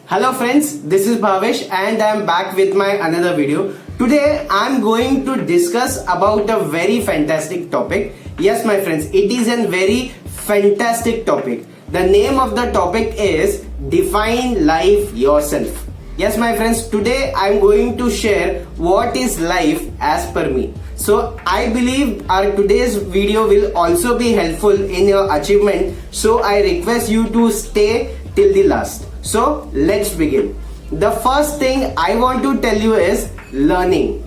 Hello friends, this is Bhavesh and I am back with my another video. Today I am going to discuss about a very fantastic topic. Yes my friends, it is a very fantastic topic. The name of the topic is Define Life Yourself. Yes my friends, today I am going to share what is life as per me. So I believe our today's video will also be helpful in your achievement. So I request you to stay till the last. So let's begin. The first thing I want to tell you is learning.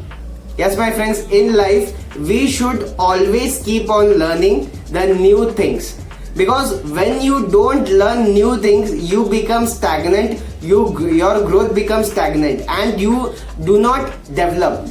Yes my friends, in life we should always keep on learning the new things, because when you don't learn new things you become stagnant, your growth becomes stagnant and you do not develop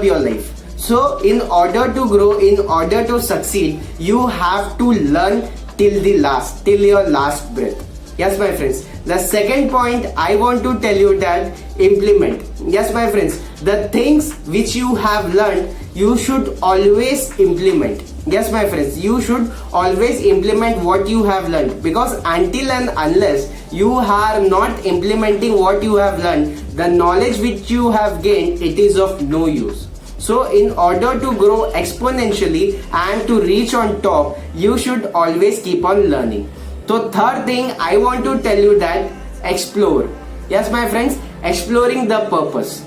your life. So in order to grow, in order to succeed, you have to learn till your last breath. Yes my friends, the second point I want to tell you that implement. Yes my friends, the things which you have learned you should always implement. Yes my friends, you should always implement what you have learned, because until and unless you are not implementing what you have learned, the knowledge which you have gained, it is of no use. So in order to grow exponentially and to reach on top, you should always keep on learning. So third thing I want to tell you that explore. Yes my friends, exploring the purpose.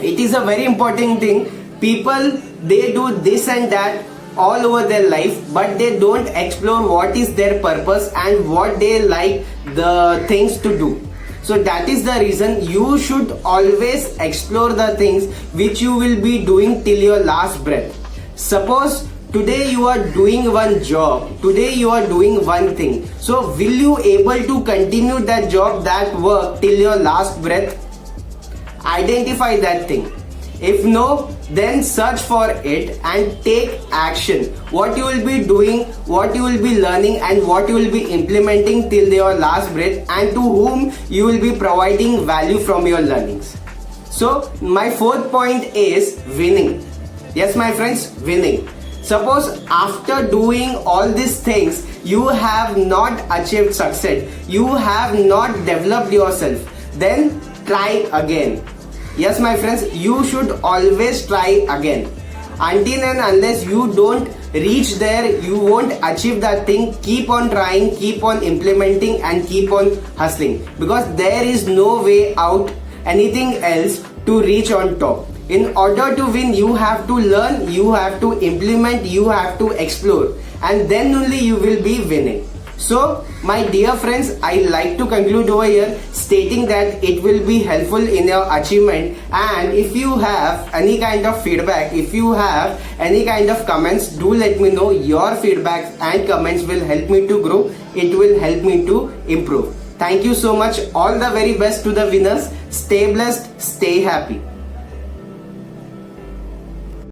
It is a very important thing. People, they do this and that all over their life, but they don't explore what is their purpose and what they like the things to do. So that is the reason you should always explore the things which you will be doing till your last breath. Suppose today you are doing one job, today you are doing one thing. So will you able to continue that job, that work till your last breath? Identify that thing. If no, then search for it and take action. What you will be doing, what you will be learning and what you will be implementing till your last breath, and to whom you will be providing value from your learnings. So my fourth point is winning. Yes my friends, winning. Suppose after doing all these things you have not achieved success, you have not developed yourself, then try again. Yes my friends, you should always try again. Until and unless you don't reach there, you won't achieve that thing. Keep on trying, keep on implementing and keep on hustling, because there is no way out anything else to reach on top. In order to win, you have to learn, you have to implement, you have to explore, and then only you will be winning. So my dear friends, I like to conclude over here stating that it will be helpful in your achievement. And if you have any kind of feedback, if you have any kind of comments, do let me know. Your feedbacks and comments will help me to grow, it will help me to improve. Thank you so much. All the very best to the winners. Stay blessed, stay happy.